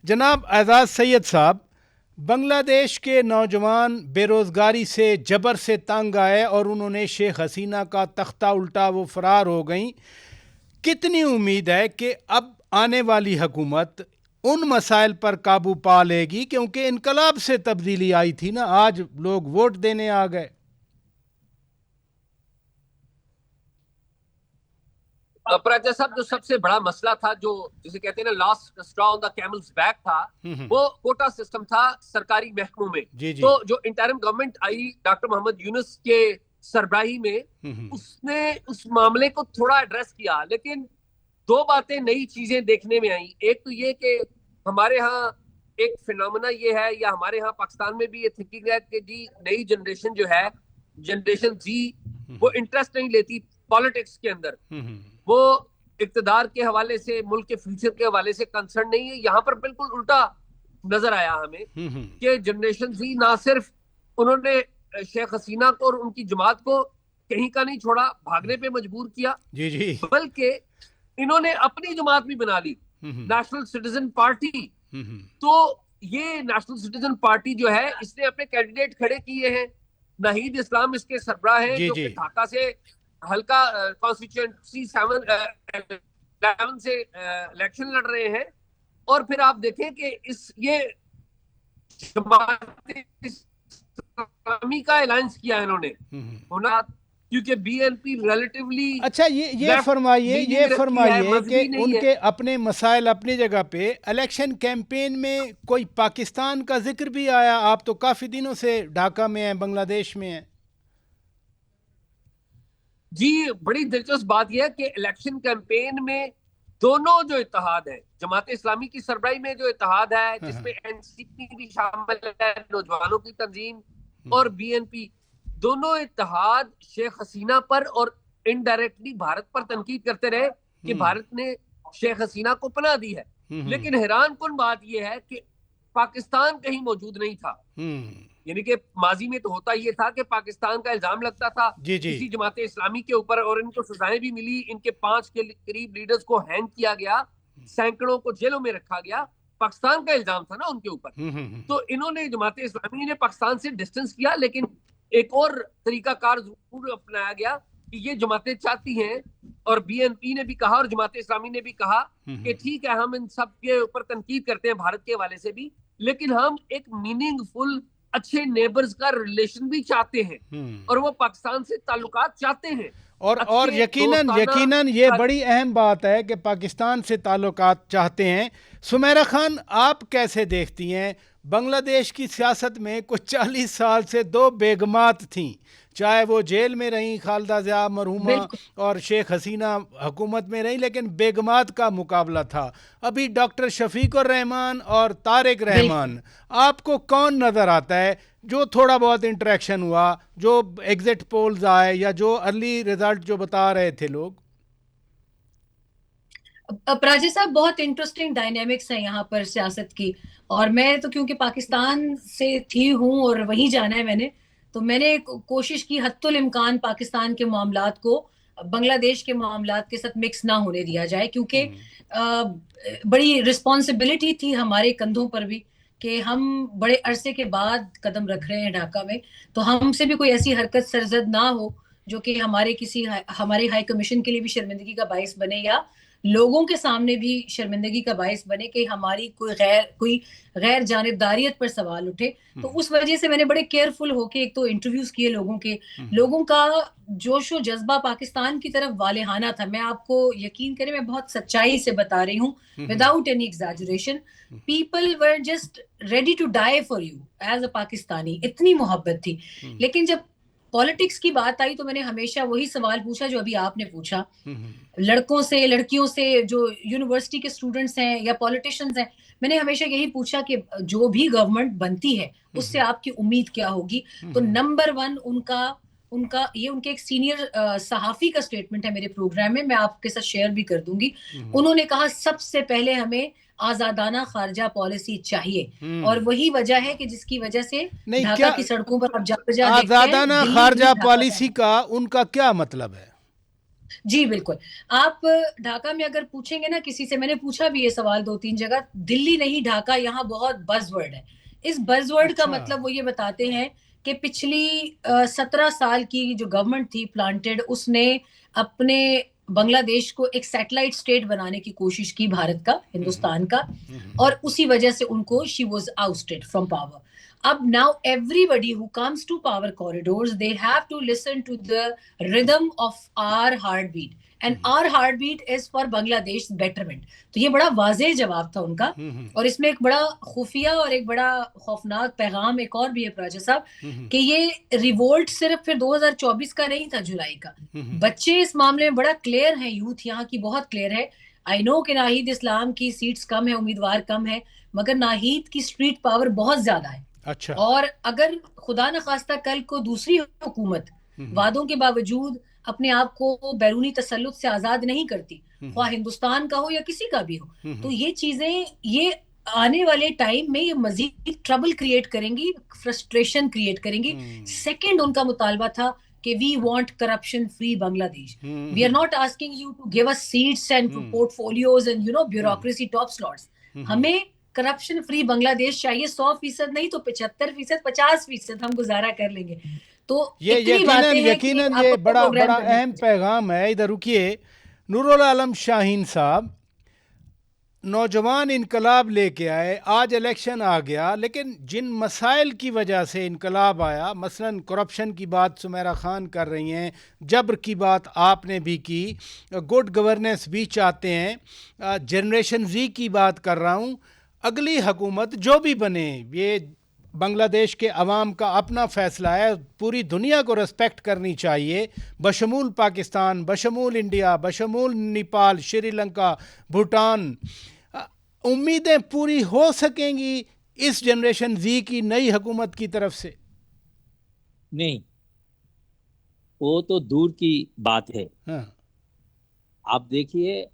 جناب اعزاز سید صاحب، بنگلہ دیش کے نوجوان بے روزگاری سے جبر سے تنگ آئے اور انہوں نے شیخ حسینہ کا تختہ الٹا، وہ فرار ہو گئیں. کتنی امید ہے کہ اب آنے والی حکومت ان مسائل پر قابو پا لے گی؟ کیونکہ انقلاب سے تبدیلی آئی تھی نا، آج لوگ ووٹ دینے آ گئے. پراجا صاحب، جو سب سے بڑا مسئلہ تھا، جو جسے کہتے ہیں نا لاسٹ اسٹرا آن دا کیملز بیک تھا، وہ کوٹا سسٹم تھا سرکاری محکموں میں. تو جو انٹرم گورنمنٹ آئی ڈاکٹر محمد یونس کے سربراہی میں، اس نے اس معاملے کو تھوڑا ایڈریس کیا، لیکن دو باتیں نئی چیزیں دیکھنے میں آئیں. ایک تو یہ کہ ہمارے ہاں ایک فینومنا یہ ہے، یا ہمارے ہاں پاکستان میں بھی یہ تھنکنگ ہے کہ جی نئی جنریشن جو ہے، جنریشن زی، وہ انٹرسٹ نہیں لیتی پالیٹکس کے اندر. وہ اقتدار کے حوالے سے، ملک کے فیوچر کے حوالے سے کنسرن نہیں ہے. یہاں پر بالکل الٹا نظر آیا ہمیں کہ جنریشن زی نہ صرف انہوں نے شیخ حسینہ کو اور ان کی جماعت کو کہیں کا نہیں چھوڑا، بھاگنے پہ مجبور کیا، بلکہ انہوں نے اپنی جماعت بھی بنا لی، نیشنل سٹیزن پارٹی. تو یہ نیشنل سٹیزن پارٹی جو ہے، اس نے اپنے کینڈیڈیٹ کھڑے کیے ہیں. ناہید اسلام اس کے سربراہ ہیں، جو کہ ڈھاکہ سے ہلکا کانسٹیچوئنسی 11 سے الیکشن لڑ رہے ہیں. اور پھر آپ دیکھیں کہ یہ جماعت اسلامی کا الائنس کیا ہے انہوں نے، کیونکہ بی این پی ریلیٹیولی. اچھا، یہ فرمائیے کہ ان کے اپنے مسائل اپنی جگہ پہ، الیکشن کیمپین میں کوئی پاکستان کا ذکر بھی آیا؟ آپ تو کافی دنوں سے ڈھاکہ میں ہیں، بنگلہ دیش میں ہیں. جی، بڑی دلچسپ بات یہ ہے کہ الیکشن کیمپین میں دونوں جو اتحاد ہے، جماعت اسلامی کی سربراہی میں جو اتحاد ہے، جس میں این سی پی بھی شامل ہے، نوجوانوں کی تنظیم، اور بی این پی، دونوں اتحاد شیخ حسینہ پر اور انڈائریکٹلی بھارت پر تنقید کرتے رہے کہ بھارت نے شیخ حسینہ کو پناہ دی ہے. لیکن حیران کن بات یہ ہے کہ پاکستان کہیں موجود نہیں تھا. یعنی کہ ماضی میں تو ہوتا یہ تھا کہ پاکستان کا الزام لگتا تھا کسی جماعت اسلامی کے اوپر، اور ان کو سزائیں بھی ملی. ان کے 5 کے قریب لیڈرز کو ہینگ کیا گیا، سینکڑوں کو جیلوں میں رکھا گیا. پاکستان کا الزام تھا نا ان کے اوپر. تو انہوں نے، جماعت اسلامی نے پاکستان سے ڈسٹنس کیا، لیکن ایک اور طریقہ کار ضرور اپنایا گیا کہ یہ جماعتیں چاہتی ہیں، اور بی این پی نے بھی کہا اور جماعت اسلامی نے بھی کہا کہ ٹھیک ہے، ہم ان سب کے اوپر تنقید کرتے ہیں بھارت کے حوالے سے بھی، لیکن ہم ایک میننگ فل اچھے نیبرز کا ریلیشن بھی چاہتے ہیں، اور وہ پاکستان سے تعلقات چاہتے ہیں. اور یقیناً یہ بڑی اہم بات ہے کہ پاکستان سے تعلقات چاہتے ہیں. سمیرہ خان، آپ کیسے دیکھتی ہیں بنگلہ دیش کی سیاست میں کچھ 40 سال سے 2 بیگمات تھیں، چاہے وہ جیل میں رہیں، خالدہ ضیاء مرحومہ، اور شیخ حسینہ حکومت میں رہیں، لیکن بیگمات کا مقابلہ تھا. ابھی ڈاکٹر شفیق الرحمان اور طارق رحمان، آپ کو کون نظر آتا ہے جو تھوڑا بہت انٹریکشن ہوا، جو ایگزٹ پولز آئے یا جو ارلی ریزلٹ جو بتا رہے تھے لوگ؟ پراجی صاحب، بہت انٹرسٹنگ ڈائنامکس ہیں یہاں پر سیاست کی. اور میں تو کیونکہ پاکستان سے تھی ہوں اور وہیں جانا ہے میں نے، تو میں نے کوشش کی حتی الامکان پاکستان کے معاملات کو بنگلہ دیش کے معاملات کے ساتھ مکس نہ ہونے دیا جائے، کیونکہ بڑی رسپانسبلٹی تھی ہمارے کندھوں پر بھی کہ ہم بڑے عرصے کے بعد قدم رکھ رہے ہیں ڈھاکہ میں، تو ہم سے بھی کوئی ایسی حرکت سرزد نہ ہو جو کہ ہمارے ہائی کمیشن کے لیے بھی شرمندگی کا باعث بنے، یا لوگوں کے سامنے بھی شرمندگی کا باعث بنے کہ ہماری کوئی غیر جانبداریت پر سوال اٹھے. تو اس وجہ سے میں نے بڑے کیئرفل ہو کے ایک تو انٹرویوز کیے لوگوں کا جوش و جذبہ پاکستان کی طرف والہانہ تھا. میں آپ کو یقین کریں، میں بہت سچائی سے بتا رہی ہوں، without any exaggeration. People were just ready to die for you as a Pakistani, اتنی محبت تھی. لیکن جب پالیٹکس کی بات آئی تو میں نے ہمیشہ وہی سوال پوچھا جو ابھی آپ نے پوچھا، لڑکوں سے، لڑکیوں سے، جو یونیورسٹی کے اسٹوڈنٹس ہیں یا پالیٹیشینز ہیں، میں نے ہمیشہ یہی پوچھا کہ جو بھی گورنمنٹ بنتی ہے اس سے آپ کی امید کیا ہوگی. تو نمبر 1 ان کے ایک سینئر صحافی کا سٹیٹمنٹ ہے میرے پروگرام میں آپ کے ساتھ شیئر بھی کر دوں گی. انہوں نے کہا سب سے پہلے ہمیں آزادانہ خارجہ پالیسی چاہیے، اور وہی وجہ ہے کہ جس کی وجہ سے ڈھاکہ کی سڑکوں پر اب آزادانہ خارجہ پالیسی کا ان کا کیا مطلب ہے؟ جی بالکل. آپ ڈھاکہ میں اگر پوچھیں گے نا کسی سے, میں نے پوچھا بھی یہ سوال 2-3 جگہ, دلی نہیں ڈھاکہ یہاں بہت بز ورڈ ہے. اس بز ورڈ کا مطلب وہ یہ بتاتے ہیں کہ پچھلی 17 سال کی جو گورنمنٹ تھی پلانٹڈ, اس نے اپنے بنگلہ دیش کو ایک سیٹلائٹ اسٹیٹ بنانے کی کوشش کی بھارت کا, ہندوستان کا, اور اسی وجہ سے ان کو شی واز آؤسٹڈ فرام پاور. اب now everybody who comes to power corridors, they have to listen to the rhythm of our heartbeat, and our heartbeat is for Bangladesh's betterment. تو یہ بڑا واضح جواب تھا ان کا, اور اس میں ایک بڑا خفیہ اور ایک بڑا خوفناک پیغام ایک اور بھی ہے پراجا صاحب, کہ یہ ریوولٹ صرف پھر 2024 کا نہیں تھا جولائی کا. بچے اس معاملے میں بڑا کلیئر ہیں, یوتھ یہاں کی بہت کلیئر ہے. آئی نو کہ ناہید اسلام کی سیٹس کم ہے, امیدوار کم ہے, مگر ناہید کی اسٹریٹ پاور بہت زیادہ ہے. اچھا. اور اگر خدا نخواستہ کل کو دوسری حکومت وعدوں کے باوجود اپنے آپ کو بیرونی تسلط سے آزاد نہیں کرتی, خواہ ہندوستان کا ہو یا کسی کا بھی ہو, تو یہ چیزیں یہ آنے والے ٹائم میں یہ مزید ٹربل کریٹ کریں گی, فرسٹریشن کریٹ کریں گی. سیکنڈ ان کا مطالبہ تھا کہ we want corruption free Bangladesh. We are not asking you to give us seats and portfolios and you know bureaucracy top slots. ہمیں کرپشن فری بنگلہ دیش چاہیے, 100% نہیں تو 75%, 50% ہم گزارا کر لیں گے. تو یقیناً یہ بڑا اہم پیغام ہے. ادھر رکیے, نور العالم شاہین صاحب, نوجوان انقلاب لے کے آئے, آج الیکشن آ گیا, لیکن جن مسائل کی وجہ سے انقلاب آیا, مثلاً کرپشن کی بات سمیرہ خان کر رہی ہیں, جبر کی بات آپ نے بھی کی, گڈ گورننس بھی چاہتے ہیں, جنریشن زی کی بات کر رہا ہوں. اگلی حکومت جو بھی بنے, یہ بنگلہ دیش کے عوام کا اپنا فیصلہ ہے, پوری دنیا کو ریسپیکٹ کرنی چاہیے, بشمول پاکستان, بشمول انڈیا, بشمول نیپال, شری لنکا, بھوٹان. امیدیں پوری ہو سکیں گی اس جنریشن زی کی نئی حکومت کی طرف سے؟ نہیں, وہ تو دور کی بات ہے. آپ دیکھیے,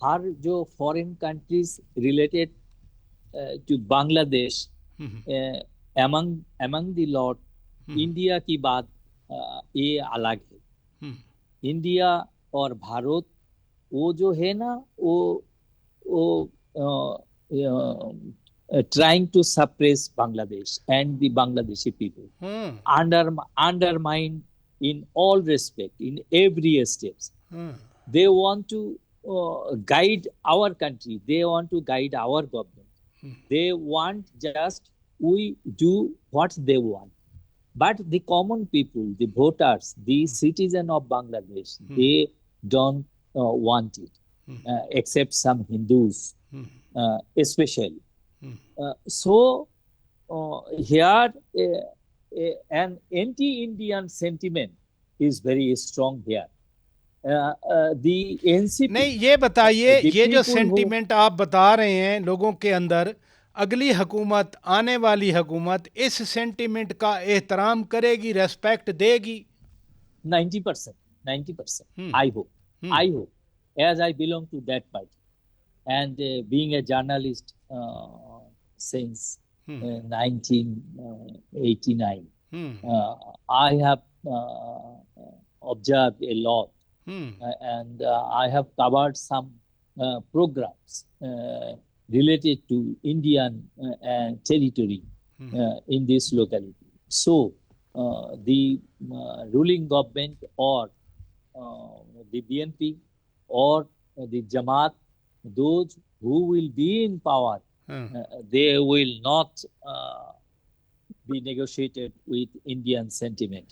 ہر جو فورن کنٹریز ریلیٹڈ ٹو بنگلہ دیش, among دی لاٹ, انڈیا کی بات یہ الگ ہے. انڈیا اور بھارت وہ جو ہے نا, وہ trying to suppress Bangladesh and the Bangladeshi people, undermine in all respect, in every steps. They want to guide our country. They want to guide our government. They want just we do what they want. But the common people, the voters, the citizen of Bangladesh, they don't want it, except some Hindus, especially. So here an anti-Indian sentiment is very strong here. The NCP, نہیں, یہ بتائیے, یہ جو sentiment آپ بتا رہے ہیں لوگوں کے اندر, اگلی حکومت, آنے والی حکومت اس سینٹیمنٹ کا احترام کرے گی, ریسپیکٹ دے گی؟ 90%. I hope, as I belong to that party, and being a journalist since 1989, I have observed a lot, and I have covered some programs related to Indian territory in this locality. So the ruling government or the BNP or the Jamaat, those who will be in power, they will not be negotiated with Indian sentiment.